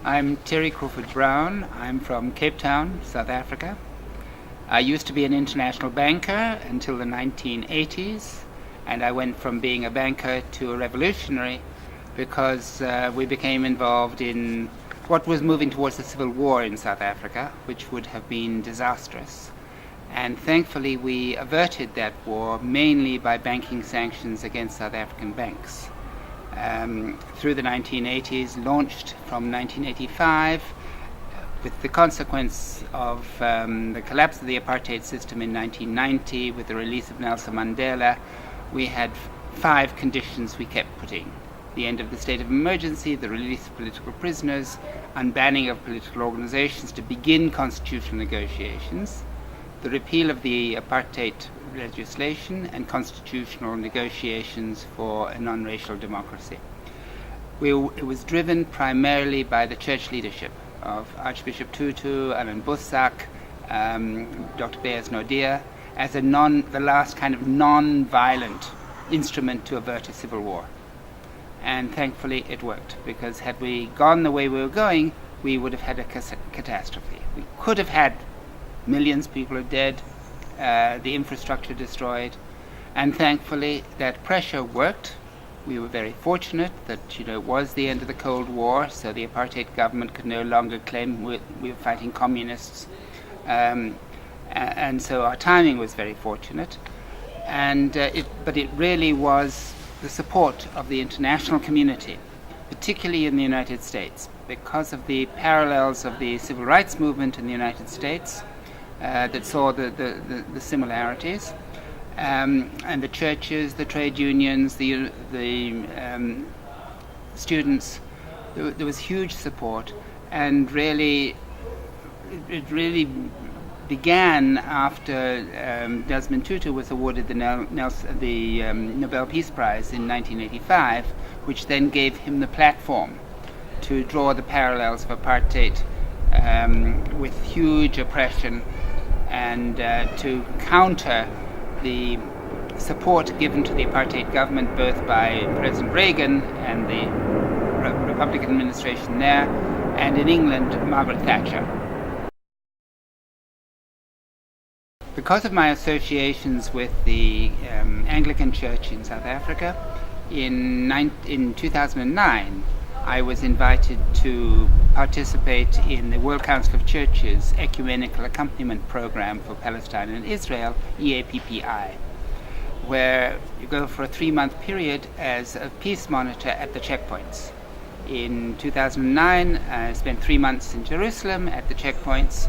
I'm Terry Crawford Browne. I'm from Cape Town, South Africa. I used to be an international banker until the 1980s, and I went from being a banker to a revolutionary because we became involved in what was moving towards a civil war in South Africa, which would have been disastrous. And thankfully we averted that war mainly by banking sanctions against South African banks. Through the 1980s, launched from 1985, with the consequence of the collapse of the apartheid system in 1990, with the release of Nelson Mandela, we had 5 conditions we kept putting: the end of the state of emergency, the release of political prisoners, unbanning of political organizations to begin constitutional negotiations, the repeal of the apartheid legislation, and constitutional negotiations for a non-racial democracy. It was driven primarily by the church leadership of Archbishop Tutu, Alan Bussack, Dr. Bears Nordia, as the last kind of non-violent instrument to avert a civil war. And thankfully it worked, because had we gone the way we were going, we would have had a catastrophe. We could have had millions of people are dead, the infrastructure destroyed, and thankfully that pressure worked. We were very fortunate that it was the end of the Cold War, so the apartheid government could no longer claim we were fighting communists, and so our timing was very fortunate. But it really was the support of the international community, particularly in the United States, because of the parallels of the civil rights movement in the United States that saw the similarities, and the churches, the trade unions, the students. There was huge support, and really it really began after Desmond Tutu was awarded the Nobel Peace Prize in 1985, which then gave him the platform to draw the parallels of apartheid with huge oppression, and to counter the support given to the apartheid government both by President Reagan and the Republican administration there, and in England, Margaret Thatcher. Because of my associations with the Anglican Church in South Africa, in 2009, I was invited to participate in the World Council of Churches Ecumenical Accompaniment Program for Palestine and Israel, EAPPI, where you go for a 3-month period as a peace monitor at the checkpoints. In 2009, I spent 3 months in Jerusalem at the checkpoints,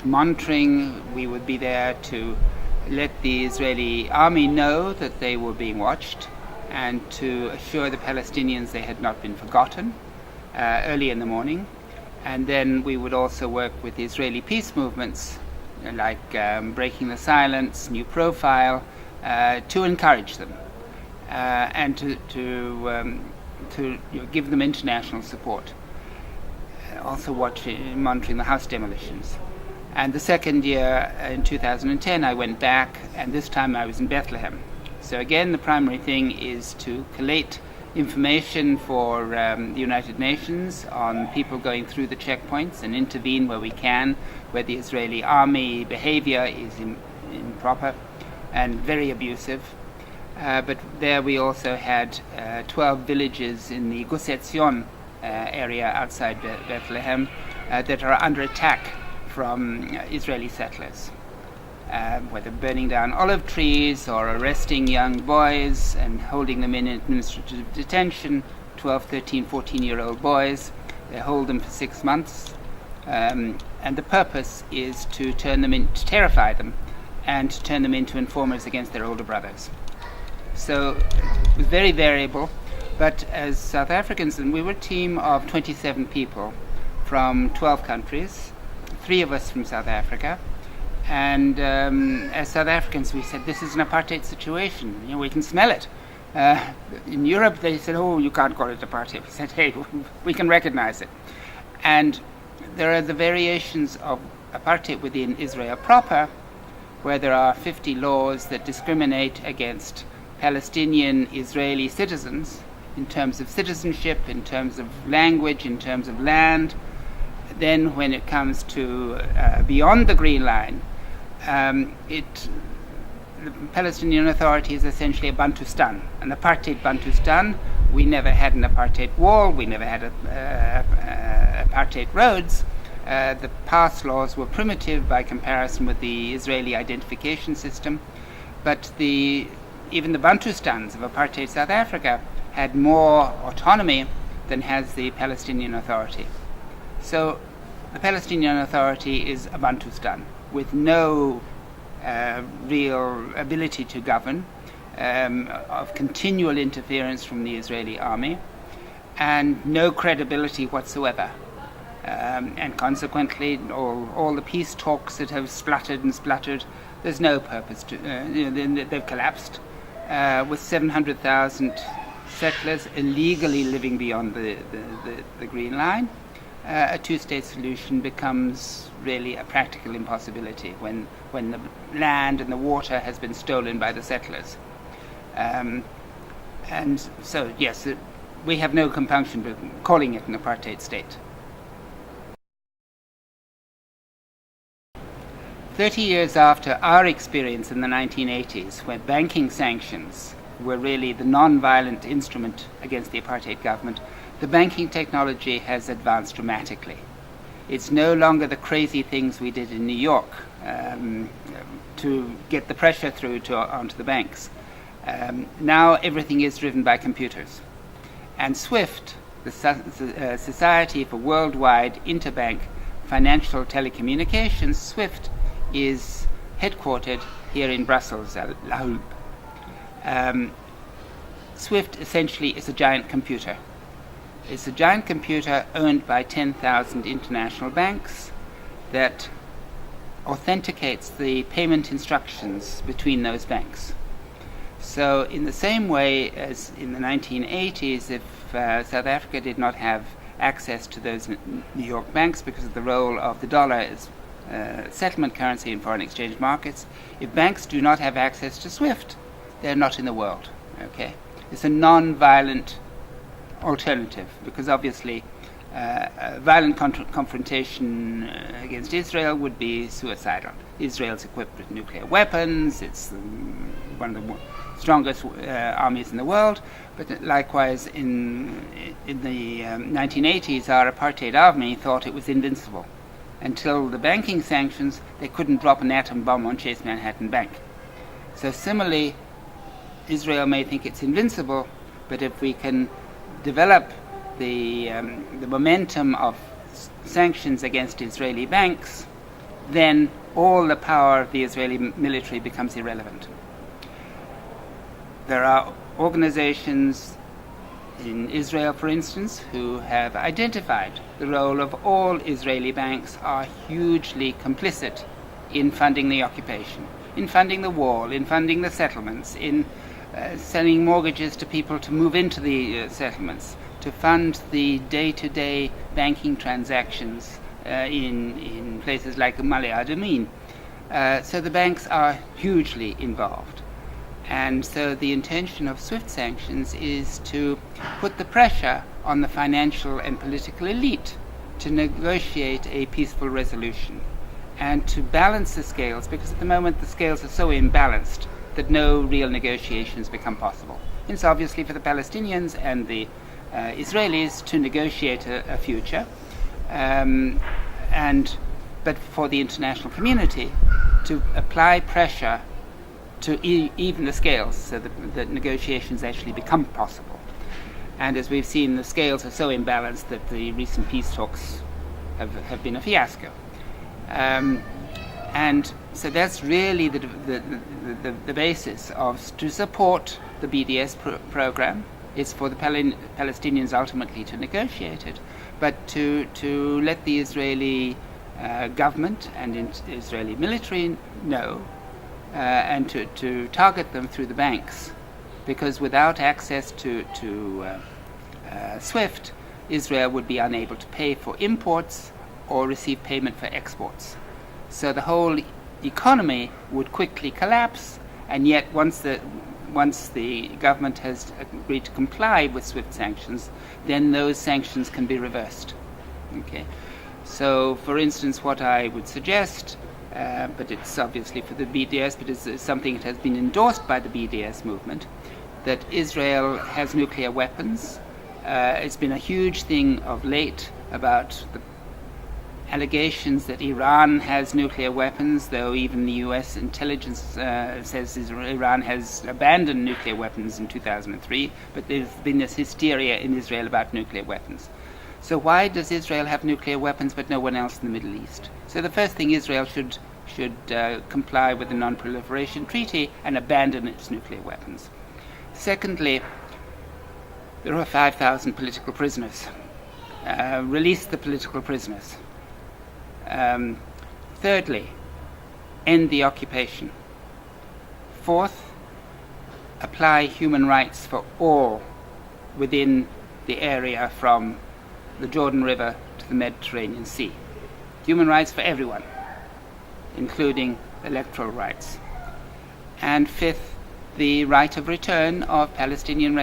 monitoring. We would be there to let the Israeli army know that they were being watched, and to assure the Palestinians they had not been forgotten early in the morning. And then we would also work with the Israeli peace movements, like Breaking the Silence, New Profile, to encourage them and to give them international support. Also monitoring the house demolitions. And the second year, in 2010, I went back, and this time I was in Bethlehem. So again, the primary thing is to collate information for the United Nations on people going through the checkpoints and intervene where we can, where the Israeli army behavior is improper and very abusive. But there we also had 12 villages in the Guset Zion area outside Bethlehem that are under attack from Israeli settlers. Whether burning down olive trees or arresting young boys and holding them in administrative detention, 12, 13, 14-year-old boys. They hold them for 6 months, and the purpose is to terrify them, and to turn them into informers against their older brothers. So it was very variable, but as South Africans, and we were a team of 27 people from 12 countries, 3 of us from South Africa. And as South Africans, we said, this is an apartheid situation. We can smell it. In Europe, they said, oh, you can't call it apartheid. We said, hey, we can recognize it. And there are the variations of apartheid within Israel proper, where there are 50 laws that discriminate against Palestinian Israeli citizens in terms of citizenship, in terms of language, in terms of land. Then when it comes to beyond the Green Line, the Palestinian Authority is essentially a Bantustan, an apartheid Bantustan. We never had an apartheid wall, we never had apartheid roads. The pass laws were primitive by comparison with the Israeli identification system, but even the Bantustans of apartheid South Africa had more autonomy than has the Palestinian Authority. So the Palestinian Authority is a Bantustan with no real ability to govern, of continual interference from the Israeli army, and no credibility whatsoever. And consequently, all the peace talks that have spluttered and spluttered, there's no purpose to. They've collapsed, with 700,000 settlers illegally living beyond the Green Line. A two-state solution becomes really a practical impossibility when the land and the water has been stolen by the settlers. And so, yes, we have no compunction with calling it an apartheid state. 30 years after our experience in the 1980s, where banking sanctions were really the non-violent instrument against the apartheid government, the banking technology has advanced dramatically. It's no longer the crazy things we did in New York to get the pressure through onto the banks. Now everything is driven by computers. And SWIFT, the Society for Worldwide Interbank Financial Telecommunications, SWIFT, is headquartered here in Brussels, La Hulpe. SWIFT essentially is a giant computer. It's a giant computer owned by 10,000 international banks that authenticates the payment instructions between those banks. So in the same way as in the 1980s, if South Africa did not have access to those New York banks because of the role of the dollar as settlement currency in foreign exchange markets, if banks do not have access to SWIFT, they're not in the world. Okay, it's a non-violent alternative, because obviously a violent confrontation against Israel would be suicidal. Israel's equipped with nuclear weapons, it's one of the strongest armies in the world, but likewise in the 1980s our apartheid army thought it was invincible. Until the banking sanctions, they couldn't drop an atom bomb on Chase Manhattan Bank. So similarly, Israel may think it's invincible, but if we can develop the momentum of sanctions against Israeli banks, then all the power of the Israeli military becomes irrelevant. There are organizations in Israel, for instance, who have identified the role of all Israeli banks are hugely complicit in funding the occupation, in funding the wall, in funding the settlements, in selling mortgages to people to move into the settlements, to fund the day-to-day banking transactions in places like Male Adumim. So the banks are hugely involved. And so the intention of SWIFT sanctions is to put the pressure on the financial and political elite to negotiate a peaceful resolution and to balance the scales, because at the moment the scales are so imbalanced that no real negotiations become possible. It's obviously for the Palestinians and the Israelis to negotiate a future, but for the international community to apply pressure to even the scales so that negotiations actually become possible. And as we've seen, the scales are so imbalanced that the recent peace talks have been a fiasco. And so that's really the basis to support the BDS program. It's for the Palestinians ultimately to negotiate it, but to let the Israeli government and Israeli military know, and to target them through the banks, because without access to SWIFT, Israel would be unable to pay for imports or receive payment for exports. So the whole economy would quickly collapse, and yet once the once the government has agreed to comply with SWIFT sanctions, then those sanctions can be reversed. Okay. So, for instance, what I would suggest, but it's obviously for the BDS, but it's something that has been endorsed by the BDS movement, that Israel has nuclear weapons. It's been a huge thing of late about the allegations that Iran has nuclear weapons, though even the US intelligence says Iran has abandoned nuclear weapons in 2003, but there's been this hysteria in Israel about nuclear weapons. So why does Israel have nuclear weapons but no one else in the Middle East? So the first thing, Israel should comply with the Non-Proliferation Treaty and abandon its nuclear weapons. Secondly, there are 5,000 political prisoners. Release the political prisoners. Thirdly, end the occupation. Fourth, apply human rights for all within the area from the Jordan River to the Mediterranean Sea. Human rights for everyone, including electoral rights. And fifth, the right of return of Palestinian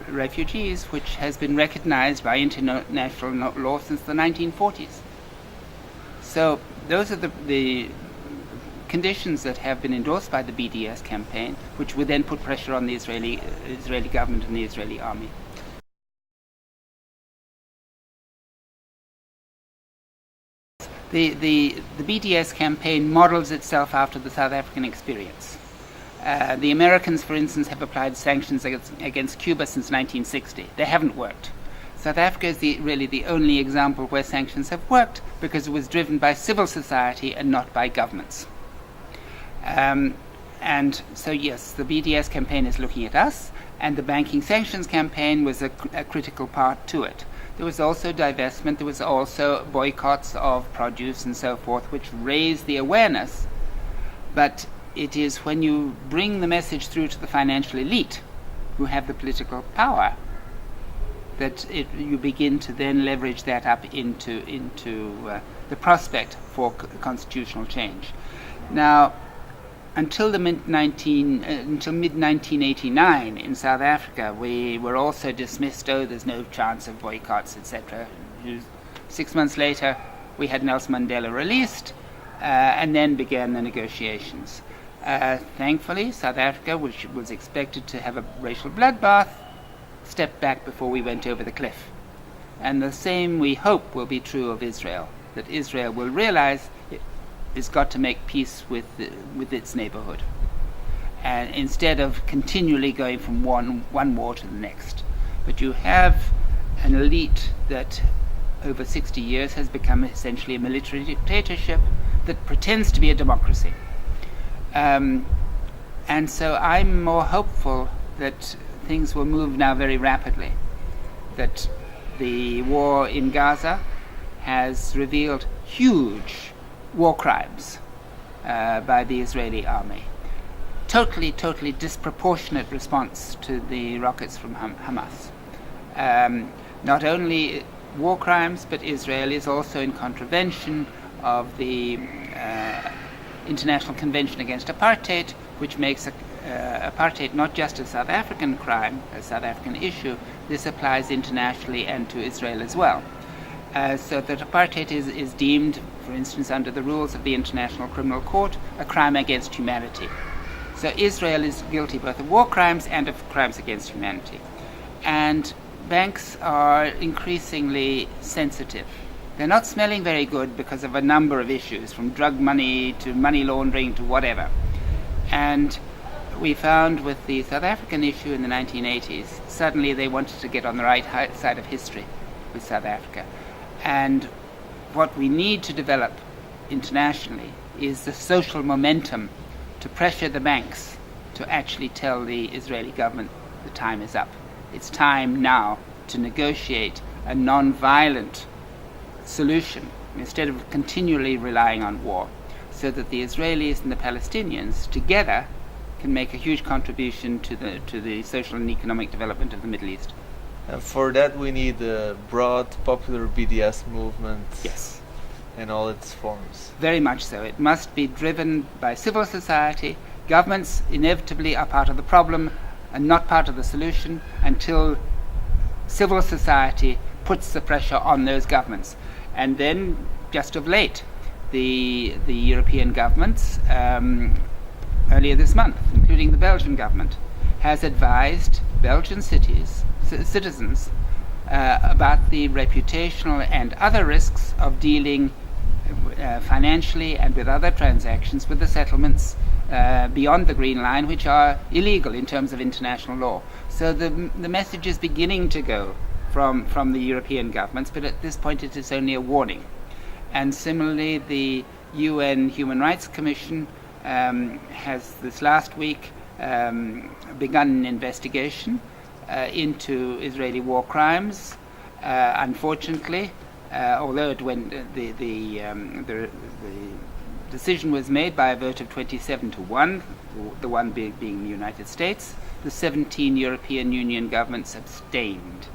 refugees, which has been recognized by international law since the 1940s. So those are the conditions that have been endorsed by the BDS campaign, which would then put pressure on the Israeli government and the Israeli army. The BDS campaign models itself after the South African experience. The Americans, for instance, have applied sanctions against Cuba since 1960. They haven't worked. South Africa is really the only example where sanctions have worked because it was driven by civil society and not by governments. And so, yes, the BDS campaign is looking at us, and the banking sanctions campaign was a critical part to it. There was also divestment, there was also boycotts of produce and so forth, which raised the awareness. But it is when you bring the message through to the financial elite, who have the political power, that you begin to then leverage that up into the prospect for constitutional change. Now, until mid-1989 in South Africa, we were also dismissed. Oh, there's no chance of boycotts, etc. 6 months later, we had Nelson Mandela released, and then began the negotiations. Thankfully, South Africa, which was expected to have a racial bloodbath, stepped back before we went over the cliff. And the same, we hope, will be true of Israel, that Israel will realize it's got to make peace with its neighborhood, and instead of continually going from one war to the next. But you have an elite that over 60 years has become essentially a military dictatorship that pretends to be a democracy. And so I'm more hopeful that things will move now very rapidly, that the war in Gaza has revealed huge war crimes by the Israeli army. Totally disproportionate response to the rockets from Hamas. Not only war crimes, but Israel is also in contravention of the International Convention Against Apartheid, which makes apartheid not just a South African crime, a South African issue. This applies internationally and to Israel as well. So that apartheid is deemed, for instance, under the rules of the International Criminal Court, a crime against humanity. So Israel is guilty both of war crimes and of crimes against humanity. And banks are increasingly sensitive. They're not smelling very good because of a number of issues, from drug money to money laundering to whatever. And we found with the South African issue in the 1980s, suddenly they wanted to get on the right side of history with South Africa. And what we need to develop internationally is the social momentum to pressure the banks to actually tell the Israeli government the time is up. It's time now to negotiate a non-violent solution instead of continually relying on war, so that the Israelis and the Palestinians together can make a huge contribution to the social and economic development of the Middle East. And for that we need a broad popular BDS movement. Yes. In all its forms. Very much so. It must be driven by civil society. Governments inevitably are part of the problem, and not part of the solution until civil society puts the pressure on those governments. And then, just of late, the European governments, earlier this month, including the Belgian government, has advised Belgian citizens about the reputational and other risks of dealing financially and with other transactions with the settlements beyond the Green Line, which are illegal in terms of international law. So the message is beginning to go from the European governments, but at this point it is only a warning. And similarly, the UN Human Rights Commission has this last week begun an investigation into Israeli war crimes. Unfortunately, although it went, the decision was made by a vote of 27-1, the one being the United States, the 17 European Union governments abstained.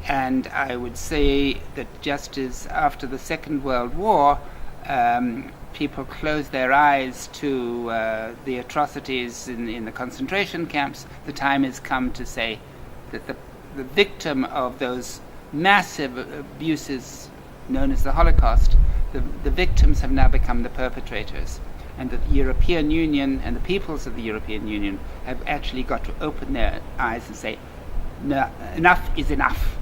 And I would say that just as after the Second World War, people closed their eyes to the atrocities in the concentration camps, the time has come to say that the victim of those massive abuses known as the Holocaust, the victims have now become the perpetrators. And that the European Union and the peoples of the European Union have actually got to open their eyes and say, no, enough is enough.